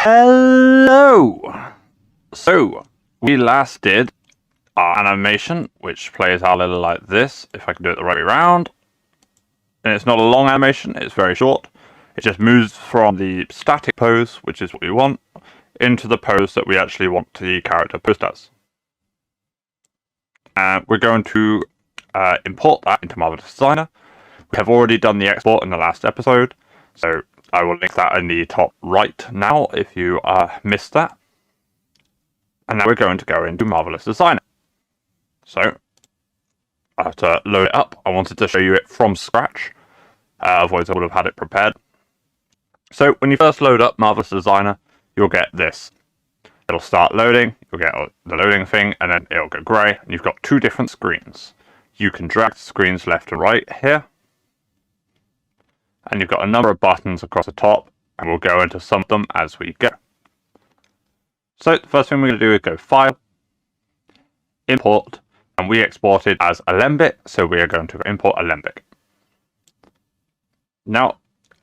Hello! So, we last did our animation, which plays out a little like this, if I can do it the right way around. And it's not a long animation, it's very short. It just moves from the static pose, which is what we want, into the pose that we actually want the character posed as. And we're going to import that into Marvellous Designer. We have already done the export in the last episode, so I will link that in the top right now if you missed that. And now we're going to go into Marvellous Designer. So, I have to load it up. I wanted to show you it from scratch, otherwise I would have had it prepared. So, when you first load up Marvellous Designer, you'll get this. It'll start loading, you'll get the loading thing, and then it'll go grey, and you've got two different screens. You can drag the screens left and right here, and you've got a number of buttons across the top, and we'll go into some of them as we go. So the first thing we're going to do is go File, Import, and we exported as Alembic, so we are going to import Alembic. Now,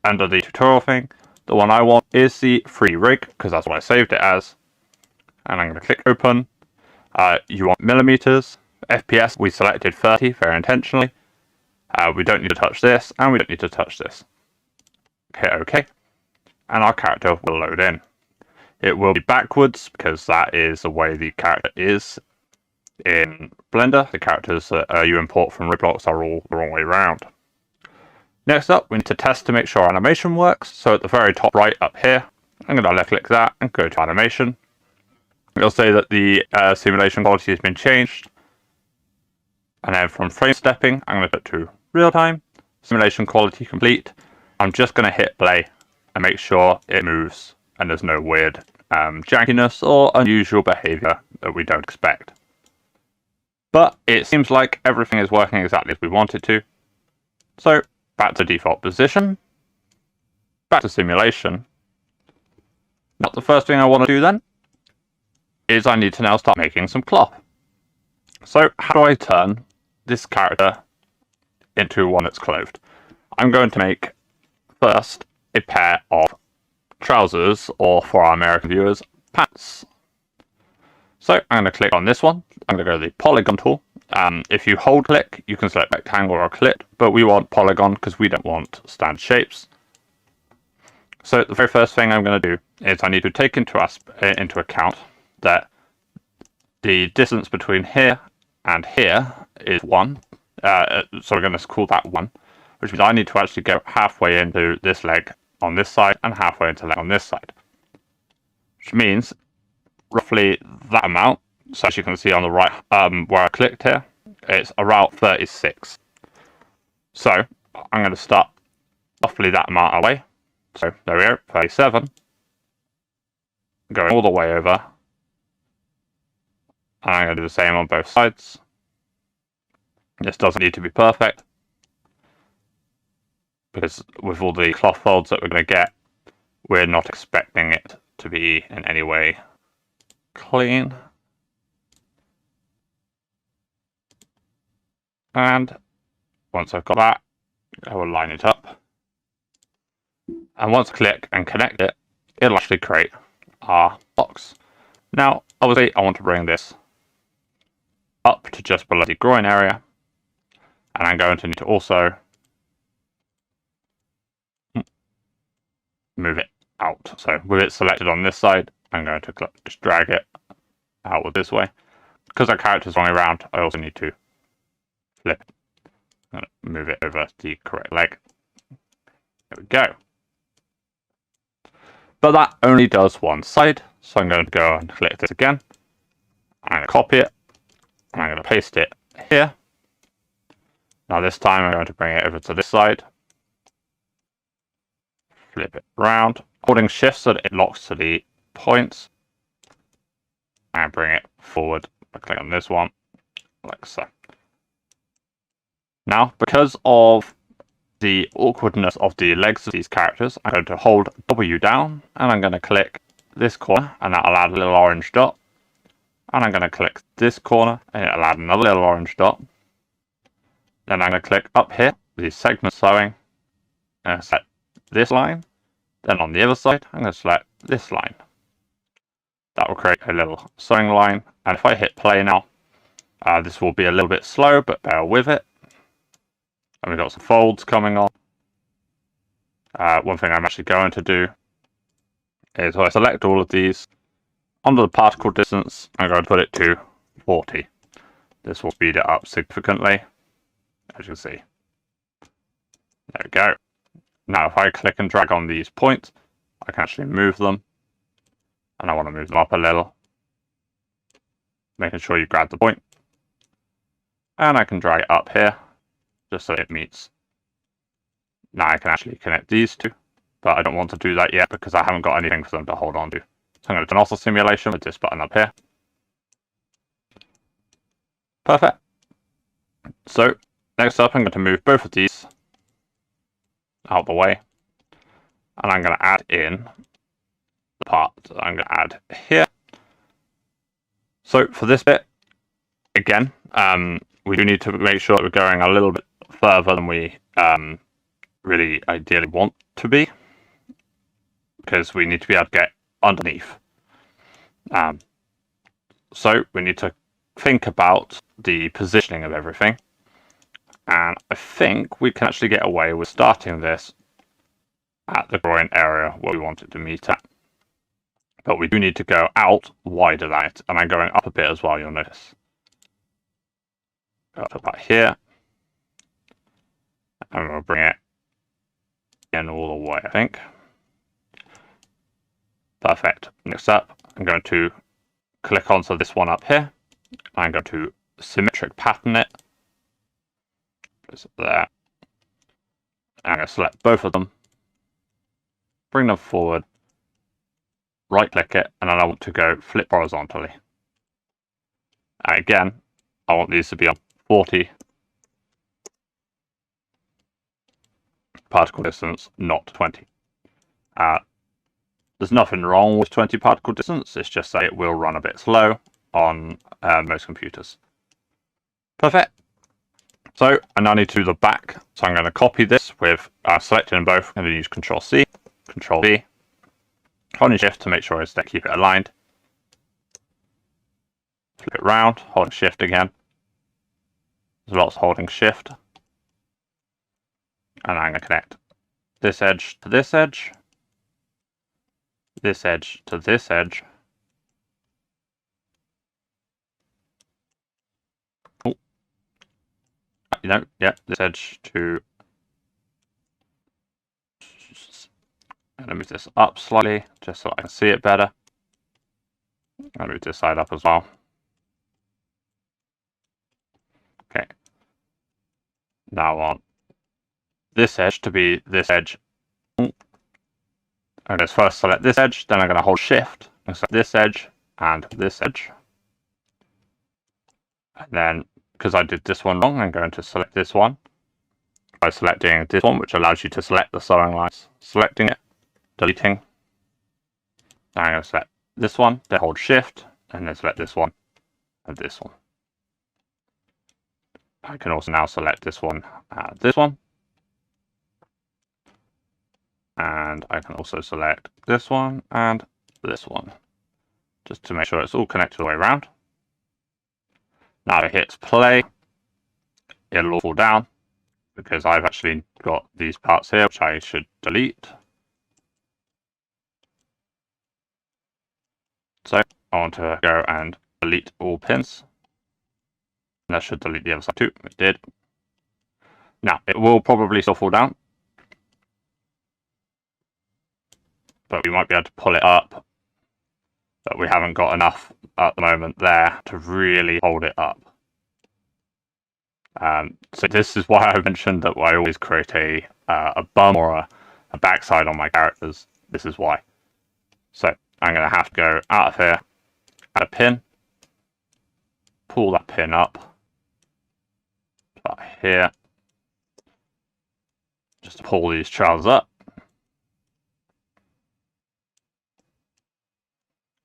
under the tutorial thing, the one I want is the free rig, because that's what I saved it as. And I'm going to click Open. You want millimeters. FPS, we selected 30 very intentionally. We don't need to touch this, and we don't need to touch this. Hit OK, and our character will load in. It will be backwards, because that is the way the character is in Blender. The characters that you import from Roblox are all the wrong way around. Next up, we need to test to make sure our animation works. So at the very top right up here, I'm going to left click that and go to animation. It'll say that the simulation quality has been changed. And then from frame stepping, I'm going to put to real time, simulation quality complete. I'm just going to hit play and make sure it moves and there's no weird jankiness or unusual behavior that we don't expect. But it seems like everything is working exactly as we want it to. So back to default position, back to simulation. Now the first thing I want to do then is I need to now start making some cloth. So how do I turn this character into one that's clothed? I'm going to make first a pair of trousers, or for our American viewers, pants. So I'm going to click on this one. I'm going to go to the polygon tool. If you hold click, you can select rectangle or clit, but we want polygon because we don't want standard shapes. So the very first thing I'm going to do is I need to take into account that the distance between here and here is 1. So we're going to call that 1, which means I need to actually go halfway into this leg on this side and halfway into the leg on this side. Which means roughly that amount. So as you can see on the right, where I clicked here, it's around 36. So I'm going to start roughly that amount away. So there we go, 37. Going all the way over. And I'm going to do the same on both sides. This doesn't need to be perfect, because with all the cloth folds that we're going to get, we're not expecting it to be in any way clean. And once I've got that, I will line it up. And once I click and connect it, it'll actually create our box. Now, obviously, I want to bring this up to just below the groin area. And I'm going to need to also move it out. So with it selected on this side, I'm going to just drag it outward this way. Because our character's running around, I also need to flip it. I'm going to move it over the correct leg. There we go. But that only does one side. So I'm going to go and click this again. I'm going to copy it. And I'm going to paste it here. Now this time I'm going to bring it over to this side. Flip it around, holding shift so that it locks to the points. And bring it forward. I click on this one, like so. Now, because of the awkwardness of the legs of these characters, I'm going to hold W down, and I'm going to click this corner, and that'll add a little orange dot. And I'm going to click this corner, and it'll add another little orange dot. Then I'm going to click up here, the segment sewing, and set this line. Then on the other side, I'm going to select this line. That will create a little sewing line. And if I hit play now, this will be a little bit slow, but bear with it. And we've got some folds coming on. One thing I'm actually going to do is I select all of these. Under the particle distance, I'm going to put it to 40. This will speed it up significantly, as you can see. There we go. Now if I click and drag on these points, I can actually move them. And I want to move them up a little. Making sure you grab the point. And I can drag it up here, just so it meets. Now I can actually connect these two, but I don't want to do that yet because I haven't got anything for them to hold on to. So I'm going to do an also simulation with this button up here. Perfect. So next up, I'm going to move both of these out of the way. And I'm going to add in the part that I'm going to add here. So for this bit, again, we do need to make sure that we're going a little bit further than we really ideally want to be, because we need to be able to get underneath. So we need to think about the positioning of everything. And I think we can actually get away with starting this at the groin area where we want it to meet at. But we do need to go out wider than it, and I'm going up a bit as well, you'll notice. Go up about here. And we'll bring it in all the way, I think. Perfect. Next up, I'm going to click onto this one up here. I'm going to symmetric pattern it. Place it there. I'm going to select both of them. Bring them forward. Right click it, and then I want to go flip horizontally. And again, I want these to be on 40 particle distance, not 20. There's nothing wrong with 20 particle distance, it's just that it will run a bit slow on most computers. Perfect. So I now need to do the back, so I'm going to copy this with selecting them both. I'm going to use Control C, Control V, holding Shift to make sure I keep it aligned. Flip it round, holding Shift again. There's lots of holding Shift. And I'm going to connect this edge to this edge to this edge. Oh. You know, yeah, this edge to. I'm going to move this up slightly just so I can see it better. I'll move this side up as well. Okay. Now I want this edge to be this edge. I'm going to first select this edge, then I'm going to hold Shift and select this edge and this edge. And then, because I did this one wrong, I'm going to select this one by selecting this one, which allows you to select the sewing lines. Selecting it, deleting. Then I'm going to select this one, then hold Shift, and then select this one and this one. I can also now select this one and this one. And I can also select this one and this one, just to make sure it's all connected all the way around. Now it hits play, it'll all fall down, because I've actually got these parts here, which I should delete. So I want to go and delete all pins. And that should delete the other side too, it did. Now it will probably still fall down, but we might be able to pull it up, but we haven't got enough at the moment there to really hold it up. So this is why I mentioned that I always create a bum or a backside on my characters. This is why. So I'm going to have to go out of here, add a pin, pull that pin up, about here, just to pull these trousers up.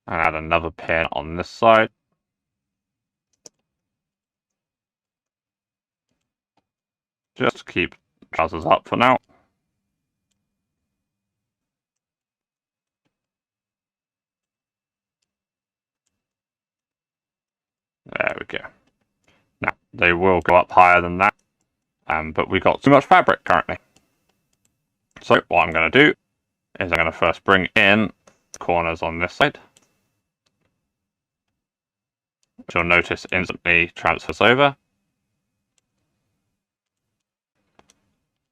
And add another pin on this side. Just to keep trousers up for now. There we go. Now, they will go up higher than that, but we've got too much fabric currently. So what I'm going to do is I'm going to first bring in the corners on this side, which you'll notice instantly transfers over.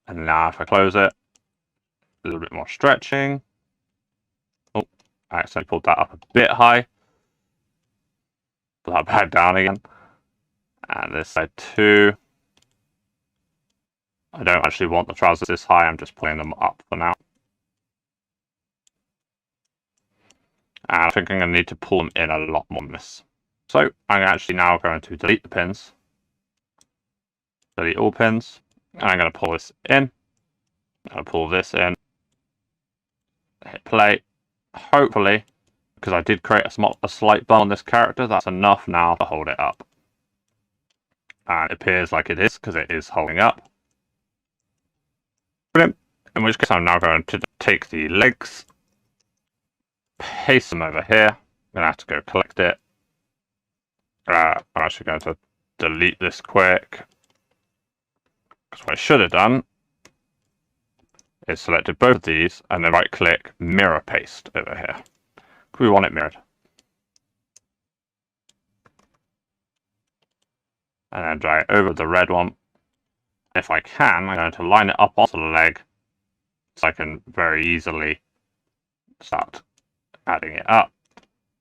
And now if I close it, a little bit more stretching. Oh, I accidentally pulled that up a bit high. Pull that back down again. And this side too. I don't actually want the trousers this high, I'm just pulling them up for now. And I think I'm going to need to pull them in a lot more than this. So I'm actually now going to delete the pins. Delete all pins. And I'm going to pull this in. I'm going to pull this in. Hit play. Hopefully, because I did create a slight bump on this character, that's enough now to hold it up. And it appears like it is, because it is holding up. Brilliant. In which case I'm now going to take the legs, paste them over here. I'm going to have to go collect it. I'm actually going to delete this quick. Because what I should have done is selected both of these and then right click mirror paste over here. Because we want it mirrored. And then drag it over the red one. If I can, I'm going to line it up onto the leg so I can very easily start adding it up.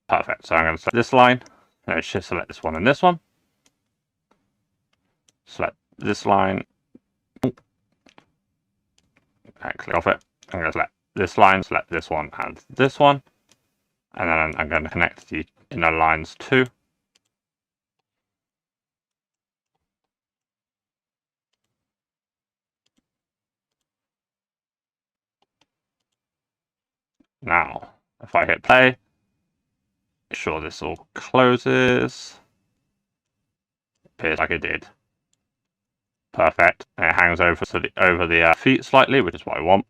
Perfect. So I'm going to select this line. I should select this one and this one. Select this line. And click off it. I'm going to select this line, select this one and this one. And then I'm going to connect the inner lines too. Now, if I hit play, make sure this all closes. Appears like it did. Perfect. And it hangs over the feet slightly, which is what I want.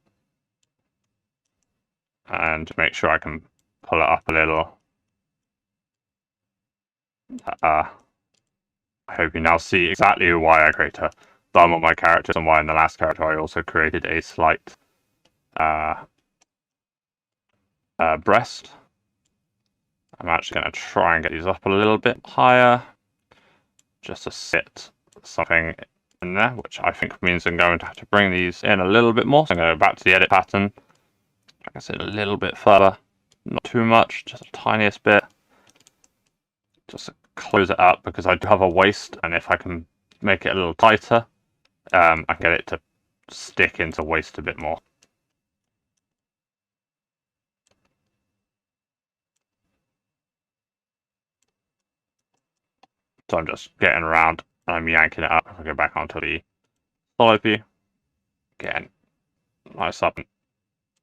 And to make sure I can pull it up a little. I hope you now see exactly why I create a thumb on my characters and why in the last character I also created a slight breast. I'm actually going to try and get these up a little bit higher just to sit something in there, which I think means I'm going to have to bring these in a little bit more. So I'm going to go back to the edit pattern. I can sit a little bit further, not too much, just the tiniest bit. Just to close it up because I do have a waist, and if I can make it a little tighter, I can get it to stick into waist a bit more. So I'm just getting around and I'm yanking it up. If I go back onto the solid view, again, nice up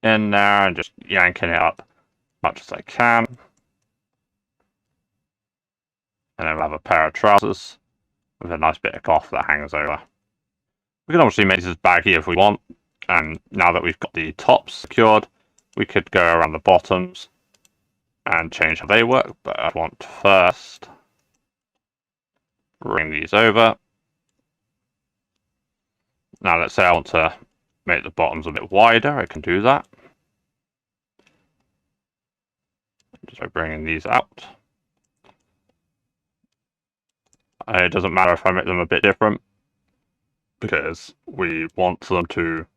in there and just yanking it up as much as I can. And then we'll have a pair of trousers with a nice bit of cloth that hangs over. We can obviously make this as baggy if we want. And now that we've got the tops secured, we could go around the bottoms and change how they work. But I want to first bring these over. Now let's say I want to make the bottoms a bit wider, I can do that. Just by bringing these out. It doesn't matter if I make them a bit different, because we want them to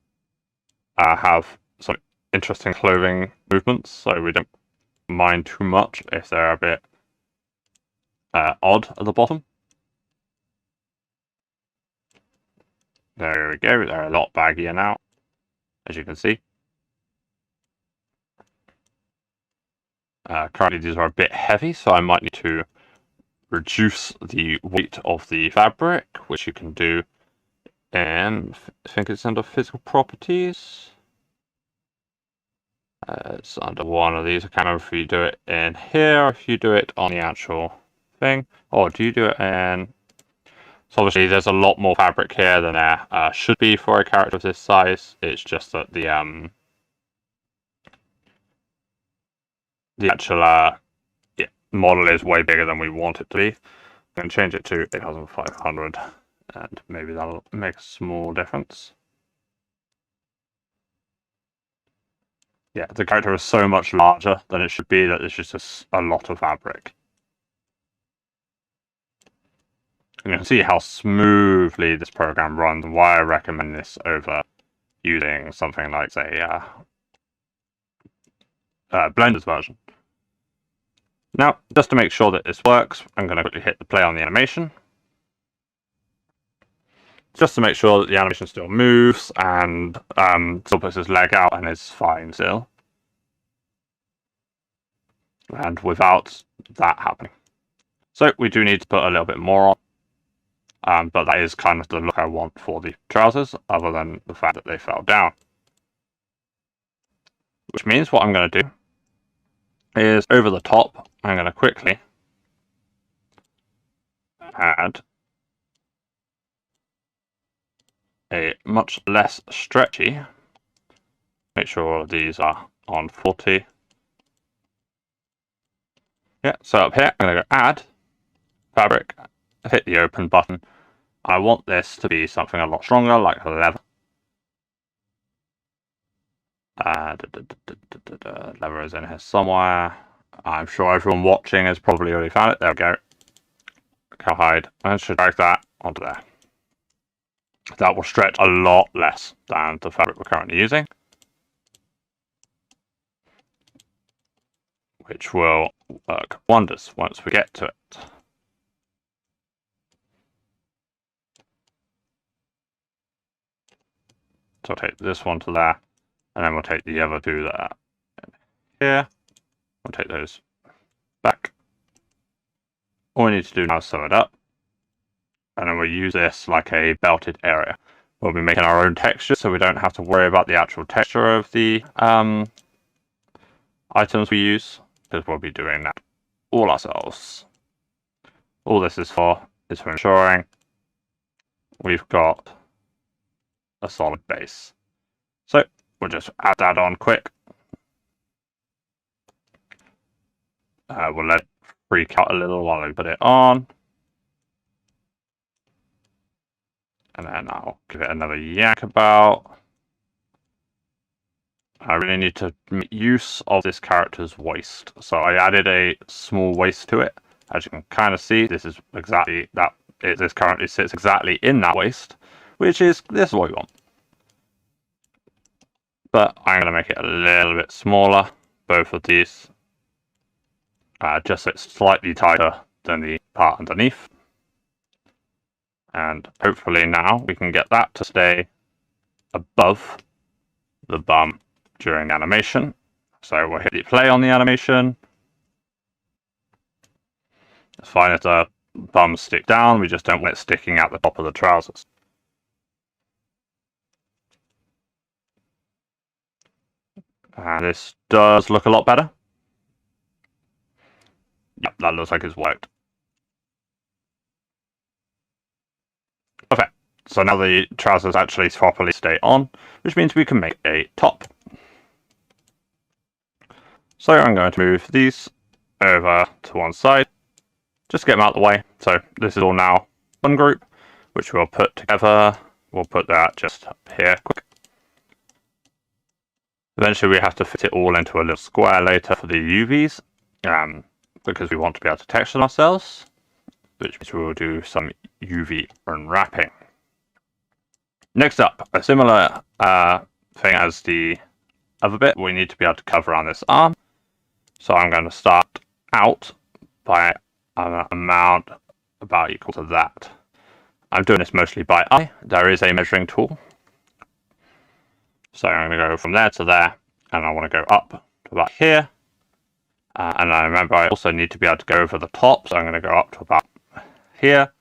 have some interesting clothing movements, so we don't mind too much if they're a bit odd at the bottom. There we go, they're a lot baggier now, as you can see. Currently these are a bit heavy, so I might need to reduce the weight of the fabric, which you can do in, I think it's under physical properties. It's under one of these. I can't remember if you do it in here or if you do it on the actual thing. Or do you do it in... So obviously there's a lot more fabric here than there should be for a character of this size. It's just that the actual model is way bigger than we want it to be. going to change it to 8500, and maybe that'll make a small difference. Yeah, the character is so much larger than it should be that it's just a lot of fabric. And you can see how smoothly this program runs and why I recommend this over using something like, say, Blender's version. Now, just to make sure that this works, I'm going to quickly hit the play on the animation. Just to make sure that the animation still moves and still puts his leg out and is fine still. And without that happening. So we do need to put a little bit more on. But that is kind of the look I want for the trousers, other than the fact that they fell down. Which means what I'm going to do is over the top, I'm going to quickly add a much less stretchy. Make sure all of these are on 40. Yeah, so up here, I'm going to go add fabric, hit the open button. I want this to be something a lot stronger, like leather. Leather is in here somewhere. I'm sure everyone watching has probably already found it. There we go. Hide. I should drag that onto there. That will stretch a lot less than the fabric we're currently using, which will work wonders once we get to it. So I'll take this one to there, and then we'll take the other two there. Here, we'll take those back. All we need to do now is sew it up, and then we'll use this like a belted area. We'll be making our own texture, so we don't have to worry about the actual texture of the items we use, because we'll be doing that all ourselves. All this is for ensuring we've got a solid base. So we'll just add that on quick. We'll let it freak out a little while we put it on. And then I'll give it another yank about. I really need to make use of this character's waist. So I added a small waist to it. As you can kind of see, this is exactly that. This currently sits exactly in that waist, which is this is what we want. But I'm going to make it a little bit smaller, both of these, just so it's slightly tighter than the part underneath. And hopefully now we can get that to stay above the bum during the animation. So we'll hit the play on the animation. It's fine if the bums stick down, we just don't want it sticking out the top of the trousers. And this does look a lot better. Yep, that looks like it's worked. Okay, so now the trousers actually properly stay on, which means we can make a top. So I'm going to move these over to one side, just to get them out of the way. So this is all now one group, which we'll put together. We'll put that just up here quick. Eventually we have to fit it all into a little square later for the UVs, because we want to be able to texture ourselves, which means we will do some UV unwrapping. Next up, a similar thing as the other bit, we need to be able to cover on this arm. So I'm going to start out by an amount about equal to that. I'm doing this mostly by eye. There is a measuring tool. So I'm going to go from there to there, and I want to go up to about here. And I remember I also need to be able to go over the top, so I'm going to go up to about here.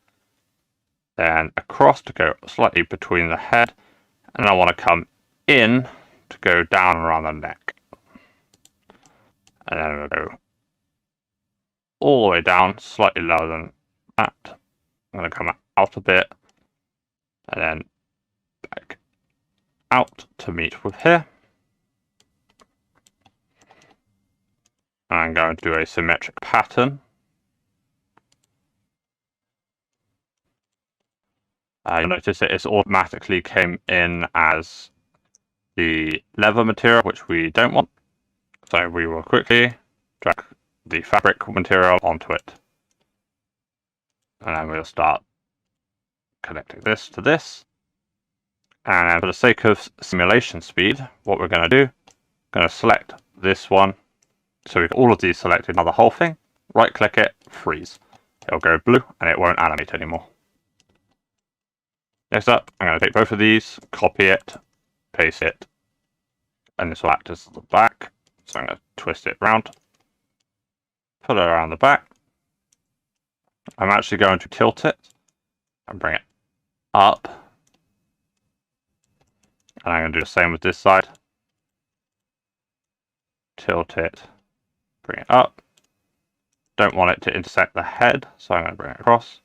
Then across to go slightly between the head. And I want to come in to go down around the neck. And then we'll go all the way down, slightly lower than that. I'm going to come out a bit, and then back out to meet with here. I'm going to do a symmetric pattern. You'll notice it automatically came in as the leather material, which we don't want. So we will quickly drag the fabric material onto it. And then we'll start connecting this to this. And then for the sake of simulation speed, what we're going to do, going to select this one. So we've got all of these selected, now the whole thing, right click it, freeze. It'll go blue and it won't animate anymore. Next up, I'm going to take both of these, copy it, paste it, and this will act as the back. So I'm going to twist it around, put it around the back. I'm actually going to tilt it and bring it up. And I'm going to do the same with this side. Tilt it, bring it up. Don't want it to intersect the head, so I'm going to bring it across.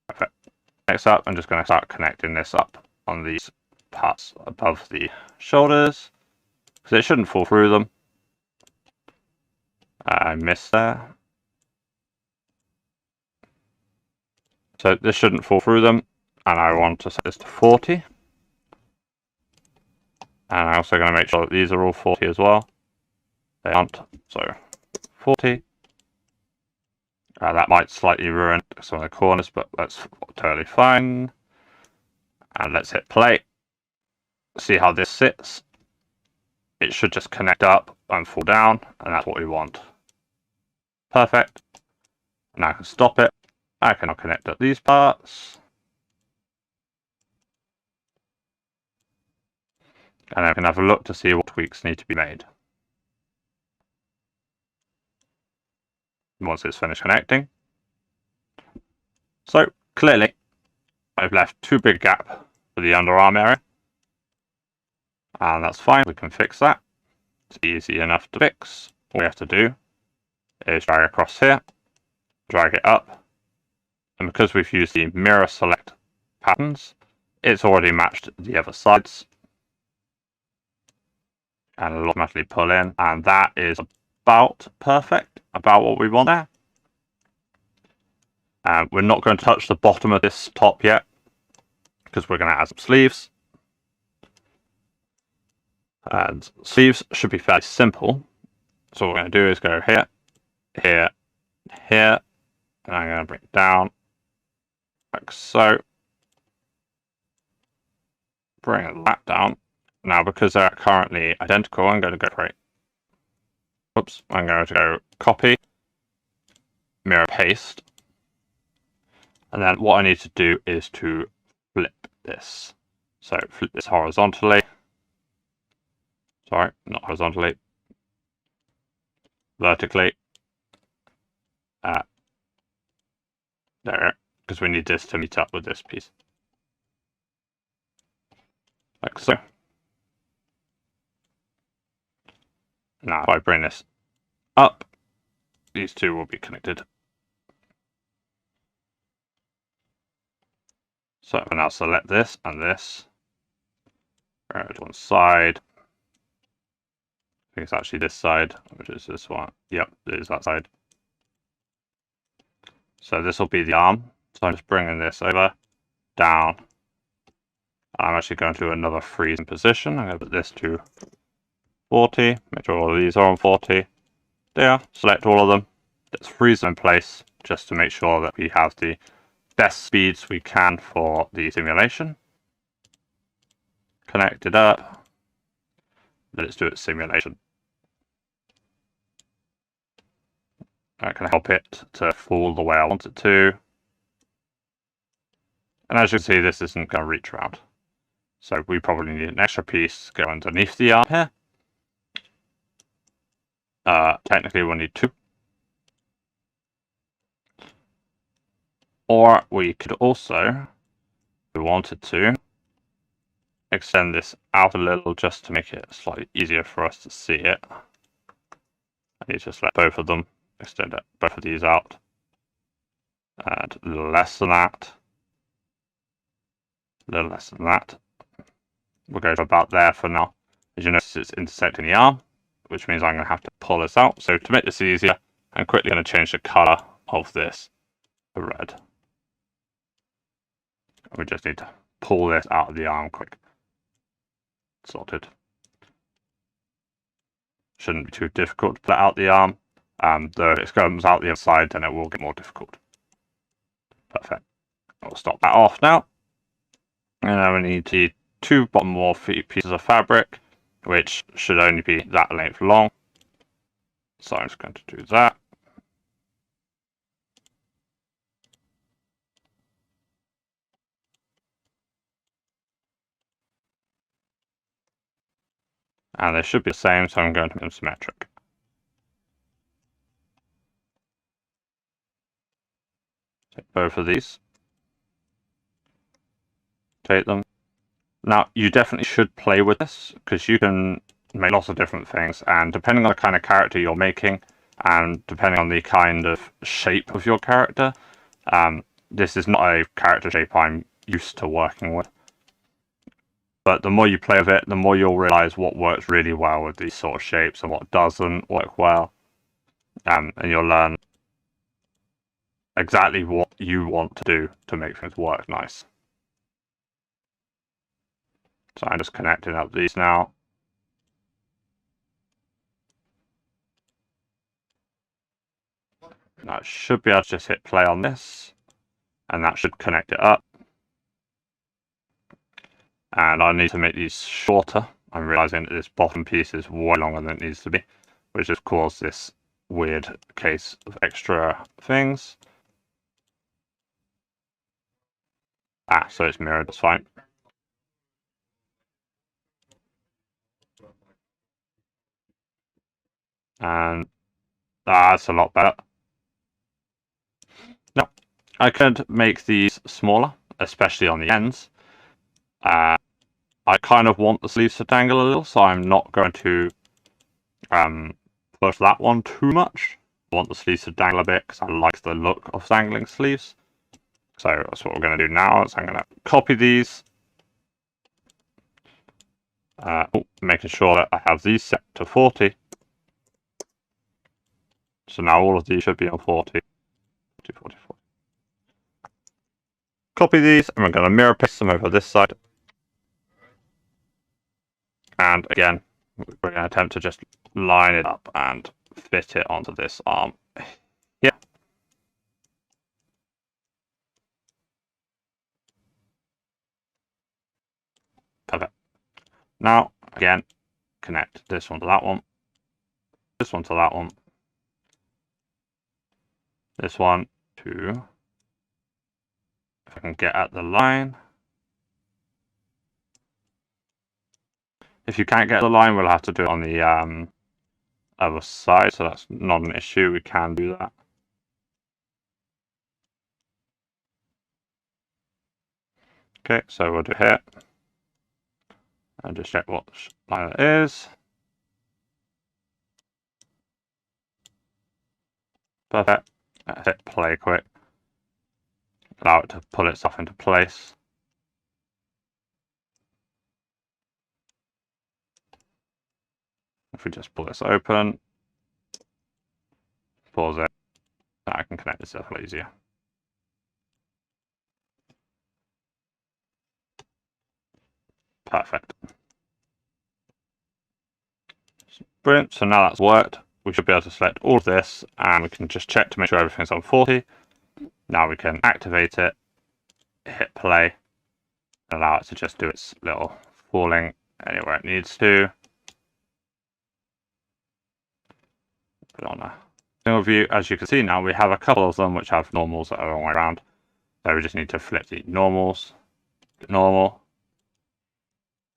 Perfect. Next up, I'm just going to start connecting this up on these parts above the shoulders, because it shouldn't fall through them. I missed there. So this shouldn't fall through them, and I want to set this to 40. And I'm also going to make sure that these are all 40 as well. They aren't, so 40. That might slightly ruin some of the corners, but that's totally fine. And let's hit play. See how this sits. It should just connect up and fall down, and that's what we want. Perfect. Now I can stop it. I can now connect up these parts. And I can have a look to see what tweaks need to be made. Once it's finished connecting. So clearly I've left too big a gap for the underarm area. And that's fine, we can fix that. It's easy enough to fix. All we have to do is drag across here, drag it up. And because we've used the mirror select patterns, it's already matched the other sides. And it'll automatically pull in, and that is about perfect, about what we want there. We're not going to touch the bottom of this top yet, because we're going to add some sleeves. And sleeves should be fairly simple. So what we're going to do is go here, here, here, and I'm going to bring it down, like so. Bring that down. Now, because they're currently identical, I'm going to go right. Oops, I'm going to go copy, mirror paste. And then what I need to do is to flip this. So flip this horizontally. Sorry, not horizontally. Vertically. There, because we need this to meet up with this piece. Like so. Now, if I bring this up, these two will be connected. So I now select this and this. Go to one side. I think it's actually this side, which is this one. Yep, it is that side. So this will be the arm. So I'm just bringing this over, down. I'm actually going to do another freezing position. I'm going to put this to 40. Make sure all of these are on 40. There, select all of them. Let's freeze them in place just to make sure that we have the best speeds we can for the simulation. Connect it up. Let's do it simulation. I can help it to fall the way I want it to. And as you can see, this isn't going to reach around. So we probably need an extra piece to go underneath the arm here. Technically we'll need two. Or we could also, if we wanted to, extend this out a little just to make it slightly easier for us to see it. I need to select both of them, extend both of these out. And a little less than that. A little less than that. We'll go to about there for now. As you notice, it's intersecting the arm, which means I'm going to have to pull this out. So to make this easier, I'm quickly going to change the color of this to red. We just need to pull this out of the arm quick. Sorted. Shouldn't be too difficult to pull it out the arm. Though if it comes out the other side, then it will get more difficult. Perfect. We'll stop that off now. And then we need the 2 bottom more pieces of fabric, which should only be that length long. So I'm just going to do that. And they should be the same, so I'm going to make them symmetric. Take both of these. Take them. Now, you definitely should play with this, because you can make lots of different things, and depending on the kind of character you're making, and depending on the kind of shape of your character, this is not a character shape I'm used to working with. But the more you play with it, the more you'll realize what works really well with these sort of shapes and what doesn't work well. And you'll learn exactly what you want to do to make things work nice. So I'm just connecting up these now. Now I should be able to just hit play on this, and that should connect it up. And I need to make these shorter. I'm realizing that this bottom piece is way longer than it needs to be, which has caused this weird case of extra things. So it's mirrored, that's fine. And that's a lot better. Now, I could make these smaller, especially on the ends. I kind of want the sleeves to dangle a little, so I'm not going to push that one too much. I want the sleeves to dangle a bit because I like the look of dangling sleeves. So that's what we're going to do now. Is I'm going to copy these, making sure that I have these set to 40. So now all of these should be on 40. 40. Copy these, and we're going to mirror paste them over this side. And again, we're going to attempt to just line it up and fit it onto this arm. Yeah. Perfect. Now, again, connect this one to that one, this one to that one, this one to, if I can get at the line. If you can't get the line, we'll have to do it on the other side, so that's not an issue. We can do that. Okay, so we'll do here. And just check what line it is. Perfect. Hit play quick. Allow it to pull itself into place. If we just pull this open, pause it, I can connect this a little easier. Perfect. Brilliant. So now that's worked, we should be able to select all of this, and we can just check to make sure everything's on 40. Now we can activate it, hit play, and allow it to just do its little falling anywhere it needs to. Put it on a single view. As you can see now, we have a couple of them which have normals that are all the way around. So we just need to flip the normals, normal,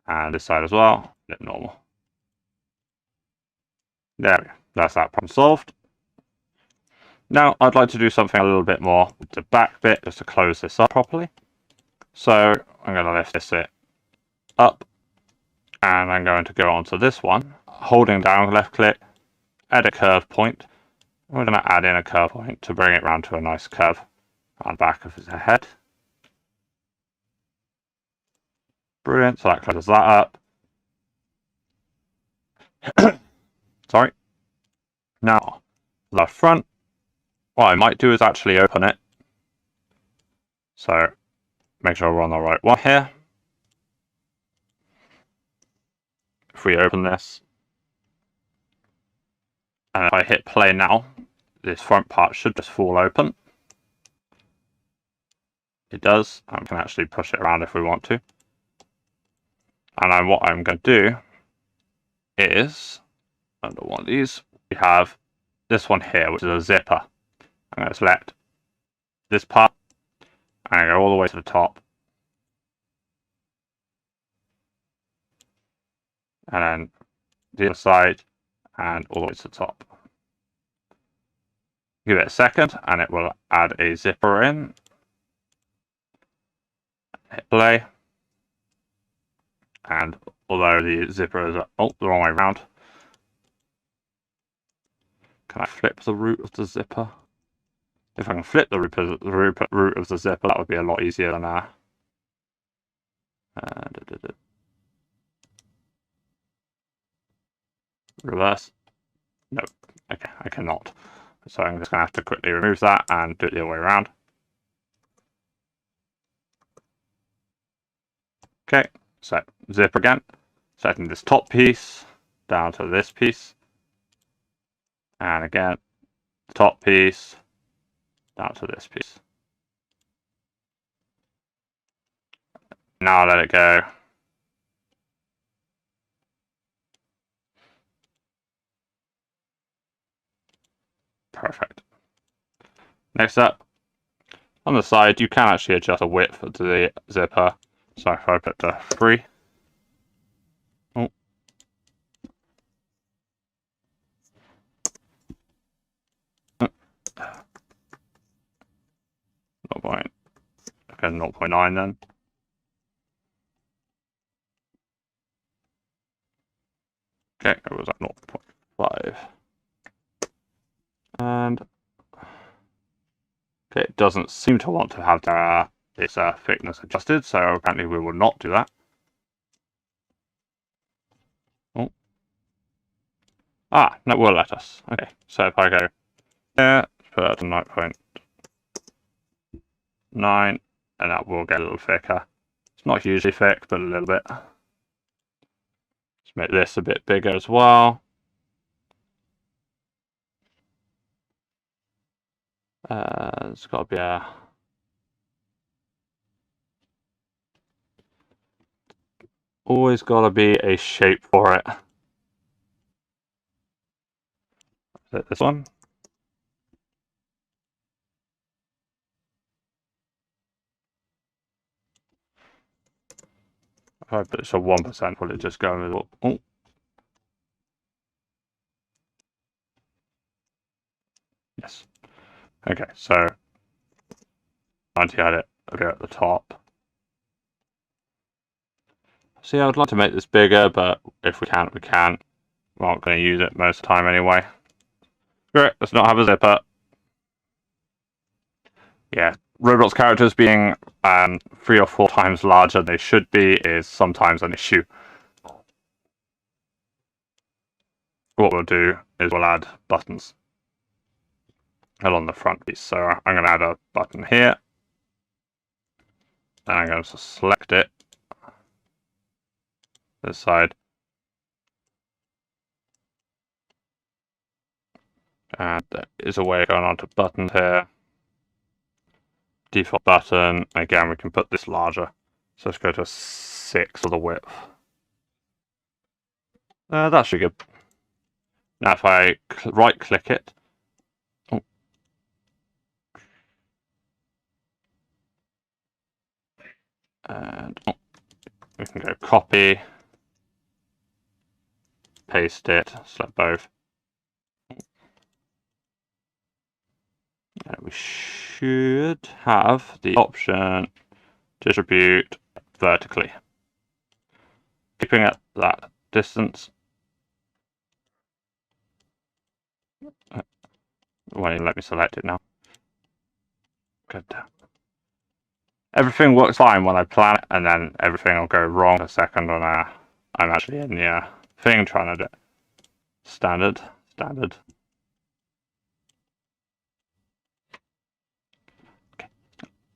and this side as well, flip normal. There we go. That's that problem solved. Now I'd like to do something a little bit more with the back bit just to close this up properly. So I'm going to lift this bit up, and I'm going to go onto this one, holding down left click, edit curve point. We're going to add in a curve point to bring it round to a nice curve on the back of his head. Brilliant, so that closes that up. Sorry. Now, the front, what I might do is actually open it. So make sure we're on the right one here. If we open this, and if I hit play now, this front part should just fall open. It does, and we can actually push it around if we want to. And then what I'm going to do is, under one of these, we have this one here, which is a zipper. I'm going to select this part, and I go all the way to the top. And then the other side, and all the way to the top. Give it a second, and it will add a zipper in. Hit play. And although the zipper is the wrong way around, can I flip the root of the zipper? If I can flip the root of the zipper, that would be a lot easier than reverse. No, okay, I cannot. So I'm just going to have to quickly remove that and do it the other way around. Okay, so zipper again. Setting this top piece down to this piece. And again, the top piece down to this piece. Now let it go. Perfect. Next up, on the side, you can actually adjust the width of the zipper. So if I put the 3. Oh. Okay, 0.9 then. Okay, it was at 0.5. And okay, it doesn't seem to want to have its thickness adjusted, so apparently we will not do that. Oh. No, it will let us. Okay, so if I go there, put it to 0.9, and that will get a little thicker. It's not hugely thick, but a little bit. Let's make this a bit bigger as well. It's got to be always got to be a shape for it. Is it this one? If I put it to 1%, will it just go in the... Oh. Yes. Okay, so 90 had it a bit at the top. See, I would like to make this bigger, but if we can't, we can't. We're not going to use it most of the time anyway. Great, let's not have a zipper. Yeah, Roblox characters being 3 or 4 times larger than they should be is sometimes an issue. What we'll do is we'll add buttons along the front piece. So I'm going to add a button here. And I'm going to select it. This side. And there is a way of going on to buttons here. Default button. Again, we can put this larger. So let's go to 6 for the width. That should be good. Now if I right click it. Oh. And we can go copy. Paste it. Select both. And we should have the option distribute vertically. Keeping at that distance. Won't let me select it now. Good. Everything works fine when I plan it, and then everything will go wrong a second when I'm actually in the thing trying to do it. Standard.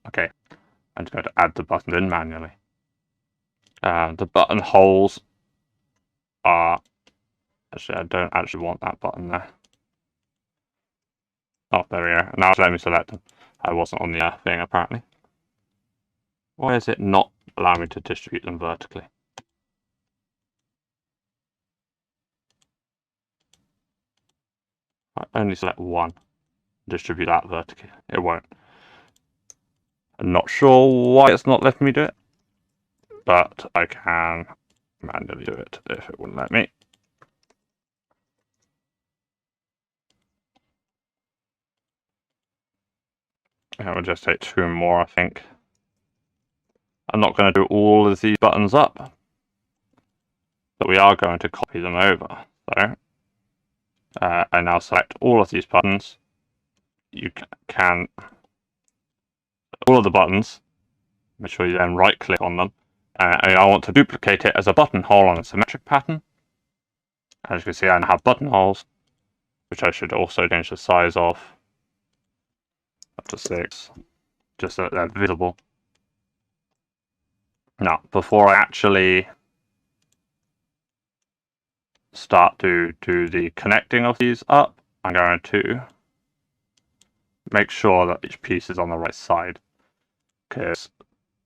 Okay. I'm just going to add the button in manually. The button holes are... Actually, I don't actually want that button there. Oh, there we go. Now let me select them. I wasn't on the thing, apparently. Why is it not allowing me to distribute them vertically? I only select one. Distribute that vertically. It won't. I'm not sure why it's not letting me do it, but I can manually do it if it wouldn't let me. It will just take 2 more, I think. I'm not going to do all of these buttons up, but we are going to copy them over. So I now select all of these buttons. You can all of the buttons. Make sure you then right click on them. And I want to duplicate it as a buttonhole on a symmetric pattern. As you can see, I now have buttonholes, which I should also change the size of up to 6, just so that they're visible. Now, before I actually start to do the connecting of these up, I'm going to make sure that each piece is on the right side, because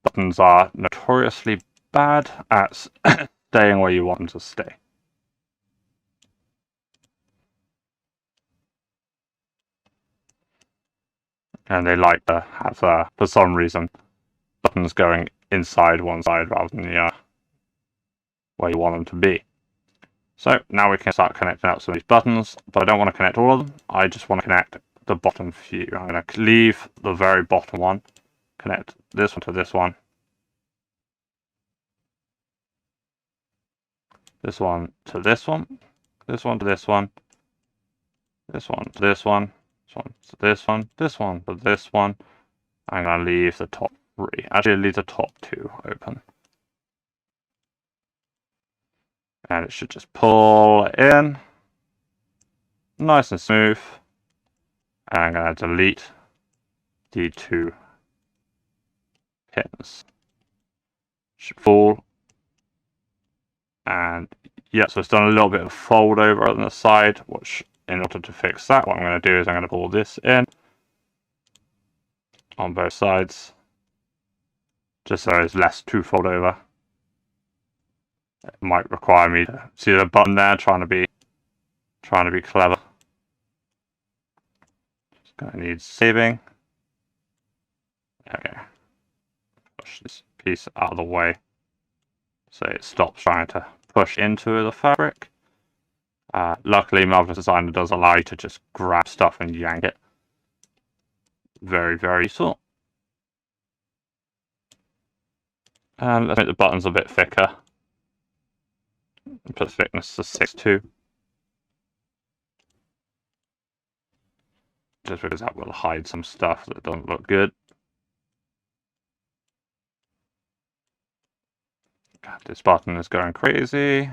buttons are notoriously bad at staying where you want them to stay. And they like to have, for some reason, buttons going inside one side rather than the where you want them to be. So now we can start connecting up some of these buttons, but I don't want to connect all of them. I just want to connect the bottom few. I'm going to leave the very bottom one, connect this one to this one, this one to this one, this one to this one, this one to this one, this one to this one, this one to this one. I'm going to leave the top 3. Actually, leave the top 2 open. And it should just pull in. Nice and smooth. And I'm going to delete the 2 pins. Should fall. And yeah, so it's done a little bit of fold over on the side, which in order to fix that, what I'm going to do is I'm going to pull this in on both sides, just so there's less to fold over. It might require me to see the button there, trying to be clever. Just going to need saving. Okay, push this piece out of the way so it stops trying to push into the fabric. Luckily, Marvellous Designer does allow you to just grab stuff and yank it. Very, very useful. And let's make the buttons a bit thicker. Put the thickness to 6.2. Just because that will hide some stuff that doesn't look good. God, this button is going crazy.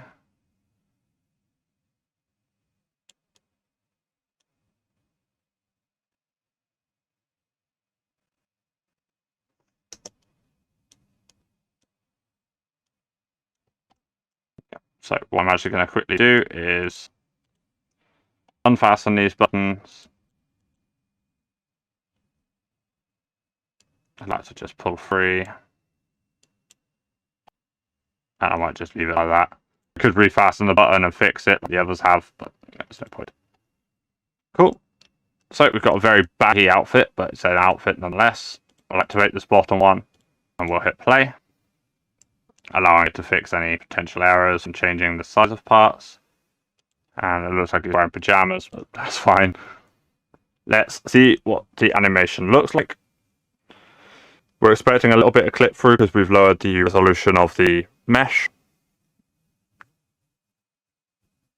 So what I'm actually going to quickly do is unfasten these buttons. I like to just pull free. And I might just leave it like that. I could refasten the button and fix it, like the others have, but there's no point. Cool. So we've got a very baggy outfit, but it's an outfit nonetheless. I'll activate this bottom one and we'll hit play, allowing it to fix any potential errors and changing the size of parts. And it looks like he's wearing pajamas, but that's fine. Let's see what the animation looks like. We're expecting a little bit of clip through because we've lowered the resolution of the mesh.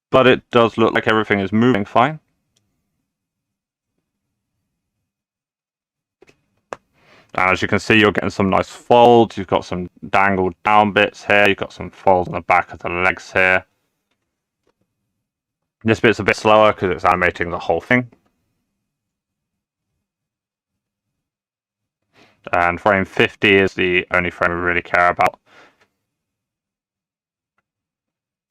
But it does look like everything is moving fine. And as you can see, you're getting some nice folds. You've got some dangled down bits here. You've got some folds on the back of the legs here. This bit's a bit slower because it's animating the whole thing. And frame 50 is the only frame we really care about,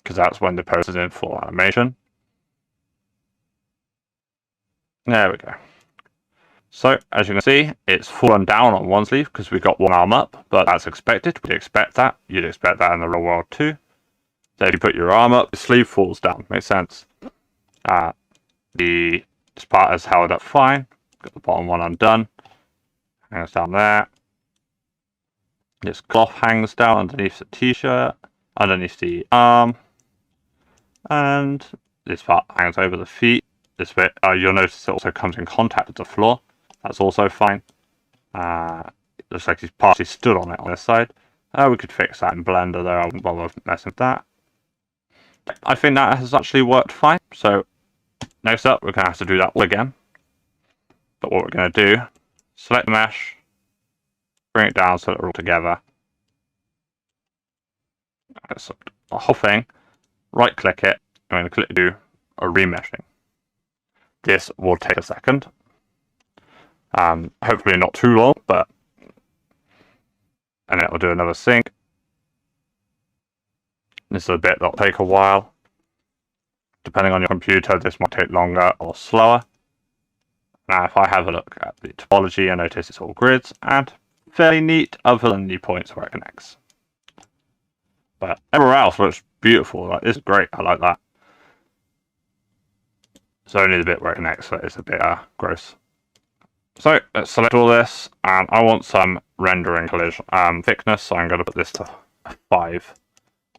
because that's when the pose is in full animation. There we go. So, as you can see, it's fallen down on one sleeve because we've got one arm up, but that's expected. We'd expect that. You'd expect that in the real world too. So if you put your arm up, the sleeve falls down. Makes sense. This part is held up fine. Got the bottom one undone. Hangs down there. This cloth hangs down underneath the t-shirt, underneath the arm, and this part hangs over the feet. This bit, you'll notice it also comes in contact with the floor. That's also fine. It looks like he's partially stood on it on this side. We could fix that in Blender though, I wouldn't bother messing with that. I think that has actually worked fine. So next up, we're going to have to do that all again. But what we're going to do, select the mesh, bring it down so that they're all together. Select the whole thing, right click it, I'm going to click do a remeshing. This will take a second. Hopefully not too long, but and it will do another sync. This is a bit that'll take a while. Depending on your computer, this might take longer or slower. Now, if I have a look at the topology, I notice it's all grids and fairly neat, other than the points where it connects. But everywhere else looks beautiful. Like, this is great. I like that. It's only the bit where it connects that is a bit gross. So let's select all this, and I want some rendering collision thickness, so I'm going to put this to 5.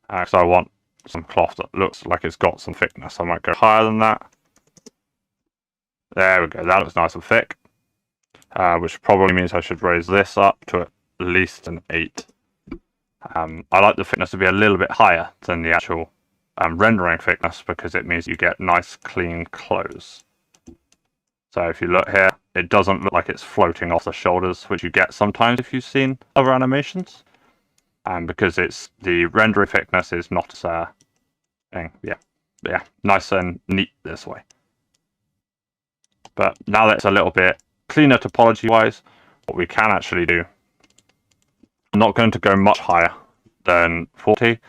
Because I want some cloth that looks like it's got some thickness. I might go higher than that. There we go, that looks nice and thick. Which probably means I should raise this up to at least an 8. I like the thickness to be a little bit higher than the actual rendering thickness, because it means you get nice clean clothes. So if you look here, it doesn't look like it's floating off the shoulders, which you get sometimes if you've seen other animations. And because it's the rendering thickness is not as thing. Yeah, nice and neat this way. But now that it's a little bit cleaner topology wise, what we can actually do, I'm not going to go much higher than 40,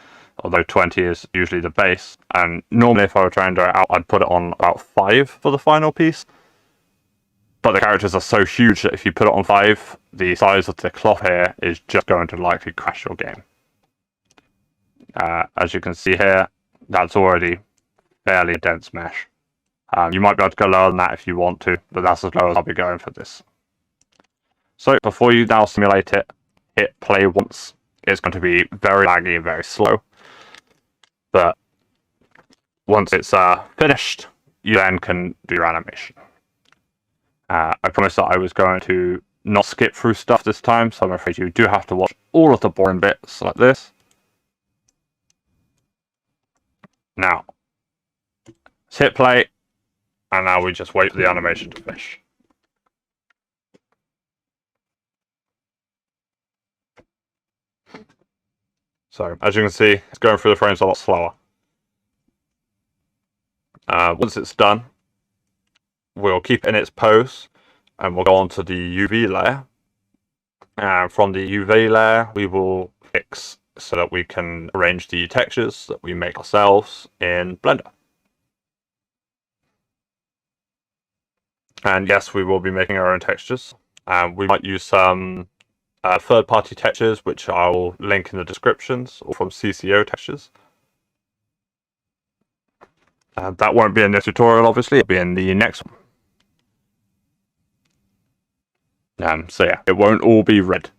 although 20 is usually the base. And normally if I were trying to do it out, I'd put it on about 5 for the final piece. But the characters are so huge that if you put it on 5, the size of the cloth here is just going to likely crash your game. As you can see here, that's already fairly dense mesh. You might be able to go lower than that if you want to, but that's as low as I'll be going for this. So before you now simulate it, hit play once. It's going to be very laggy and very slow. But once it's finished, you then can do your animation. I promised that I was going to not skip through stuff this time, so I'm afraid you do have to watch all of the boring bits like this. Now, let's hit play, and now we just wait for the animation to finish. So, as you can see, it's going through the frames a lot slower. Once it's done, we'll keep it in its pose, and we'll go on to the UV layer. And from the UV layer, we will fix so that we can arrange the textures that we make ourselves in Blender. And yes, we will be making our own textures. We might use some third-party textures, which I will link in the descriptions, or from CCO textures. That won't be in this tutorial, obviously. It'll be in the next one. So yeah, it won't all be red.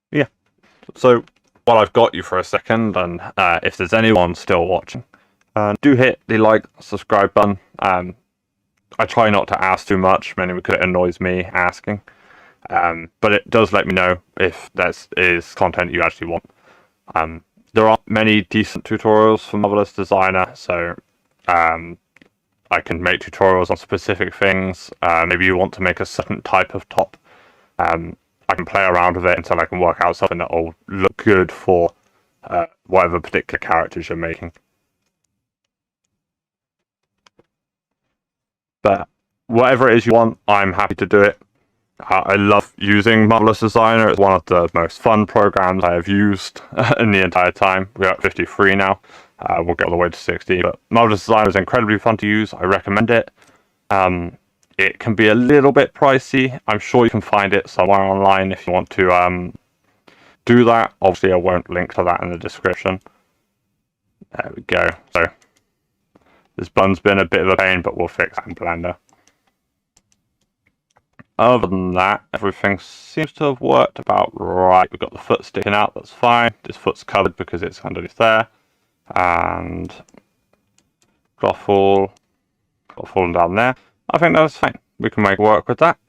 Yeah. So while I've got you for a second, and if there's anyone still watching, do hit the like, subscribe button. I try not to ask too much, mainly because it annoys me asking. But it does let me know if that is content you actually want. There aren't many decent tutorials for Marvellous Designer, so I can make tutorials on specific things. Maybe you want to make a certain type of top. I can play around with it until I can work out something that will look good for whatever particular characters you're making. But whatever it is you want, I'm happy to do it. I love using Marvellous Designer. It's one of the most fun programs I have used in the entire time. We're at 53 now. We'll get all the way to 60. But Marvellous Designer is incredibly fun to use. I recommend it. It can be a little bit pricey. I'm sure you can find it somewhere online if you want to do that. Obviously, I won't link to that in the description. There we go. So this button's been a bit of a pain, but we'll fix that in Blender. Other than that, everything seems to have worked about right. We've got the foot sticking out, that's fine. This foot's covered because it's underneath there. And got falling down there. I think that's fine. We can make work with that.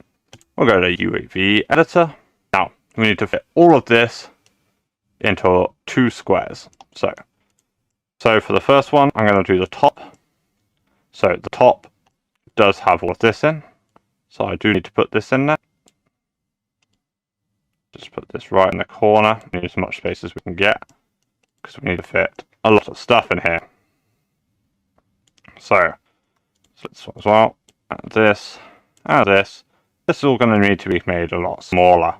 We'll go to UAV editor. Now, we need to fit all of this into 2 squares. So for the first one, I'm going to do the top. So the top does have all of this in. So I do need to put this in there. Just put this right in the corner. We need as much space as we can get, because we need to fit a lot of stuff in here. So let's swap as well. And this, and this. This is all going to need to be made a lot smaller.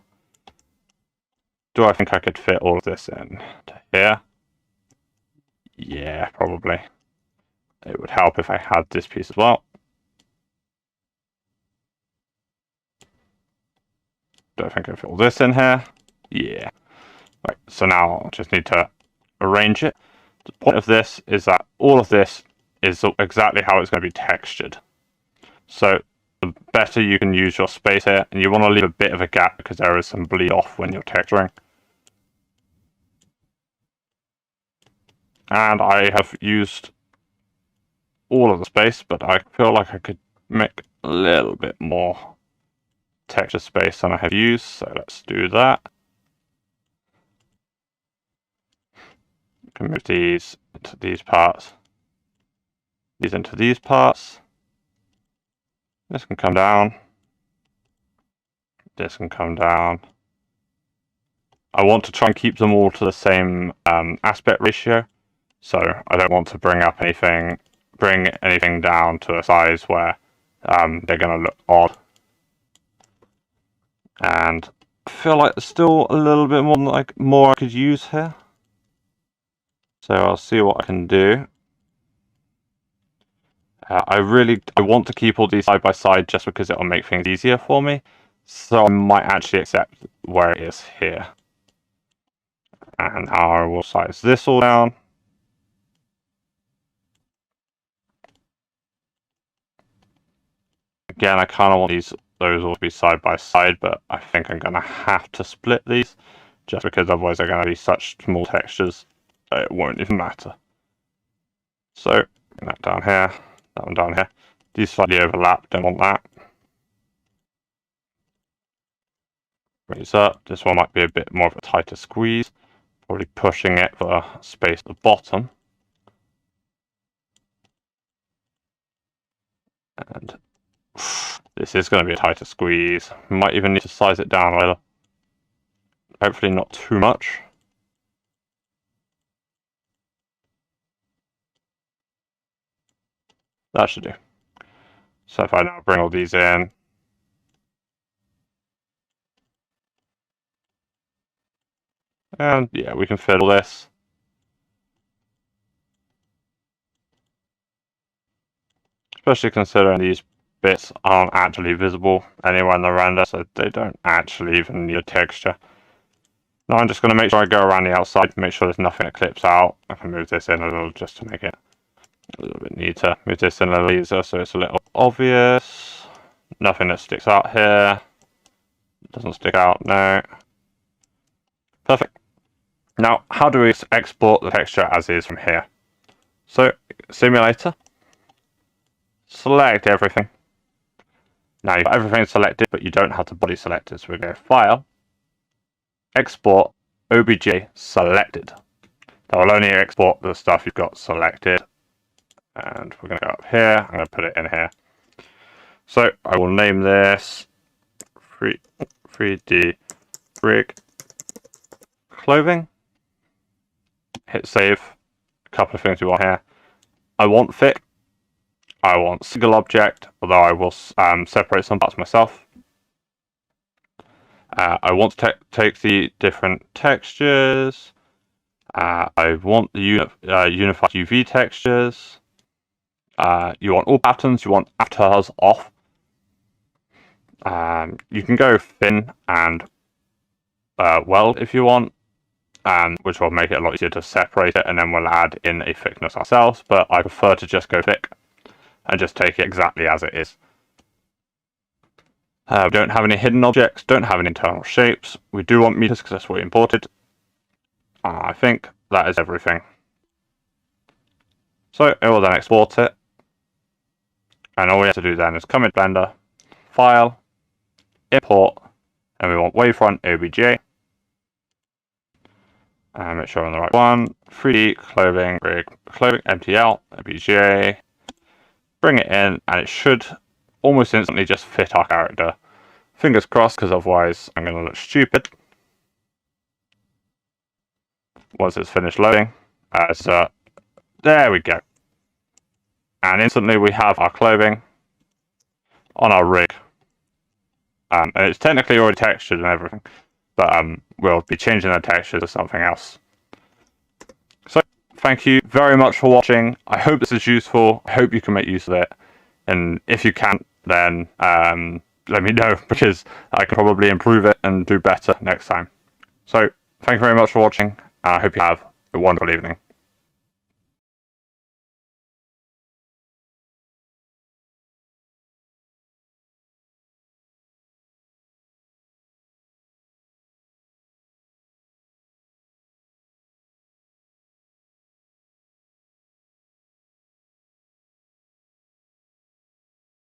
Do I think I could fit all of this in to here? Yeah, probably. It would help if I had this piece as well. Do I think I fit all this in here? Yeah. Right, so now I just need to arrange it. The point of this is that all of this is exactly how it's going to be textured. So the better you can use your space here, and you want to leave a bit of a gap because there is some bleed off when you're texturing. And I have used all of the space, but I feel like I could make a little bit more texture space than I have used, so let's do that. You can move these into these parts, these into these parts. This can come down. This can come down. I want to try and keep them all to the same aspect ratio, so I don't want to bring anything down to a size where they're going to look odd. And I feel like there's still a little bit more I could use here. So I'll see what I can do. I want to keep all these side by side just because it'll make things easier for me. So I might actually accept where it is here. And now I will size this all down. Again, I kind of want those all to be side by side, but I think I'm going to have to split these just because otherwise they're going to be such small textures that it won't even matter. So, that down here, that one down here. These slightly overlap, don't want that. Raise up. This one might be a bit more of a tighter squeeze. Probably pushing it for space at the bottom. And this is going to be a tighter squeeze. Might even need to size it down a little. Hopefully not too much. That should do. So if I now bring all these in. And yeah, we can fiddle this. Especially considering these bits aren't actually visible anywhere in the render, so they don't actually even need a texture. Now I'm just going to make sure I go around the outside to make sure there's nothing that clips out. I can move this in a little just to make it a little bit neater. Move this in a little easier so it's a little obvious. Nothing that sticks out here. Doesn't stick out, no. Perfect. Now, how do we export the texture as is from here? So, simulator. Select everything. Now you've got everything selected, but you don't have the body selected. So we go File, Export, OBJ selected. That will only export the stuff you've got selected. And we're going to go up here. I'm going to put it in here. So I will name this 3D Rig Clothing. Hit save. A couple of things we want here. I want thick. I want single object, although I will separate some parts myself. I want to take the different textures. I want the unified UV textures. You want all patterns. You want avatars off. You can go thin and weld if you want, which will make it a lot easier to separate it, and then we'll add in a thickness ourselves, but I prefer to just go thick and just take it exactly as it is. We don't have any hidden objects, don't have any internal shapes. We do want meters because that's what we imported. I think that is everything. So it will then export it, and all we have to do then is come in Blender, File, Import, and we want Wavefront OBJ. And make sure I'm on the right one. 3D clothing, MTL, OBJ. Bring it in, and it should almost instantly just fit our character. Fingers crossed, because otherwise I'm going to look stupid. Once it's finished loading. So there we go. And instantly we have our clothing on our rig. And it's technically already textured and everything, but we'll be changing the texture to something else. So thank you very much for watching. I hope this is useful. I hope you can make use of it. And if you can't, then let me know, because I can probably improve it and do better next time. So thank you very much for watching, and I hope you have a wonderful evening.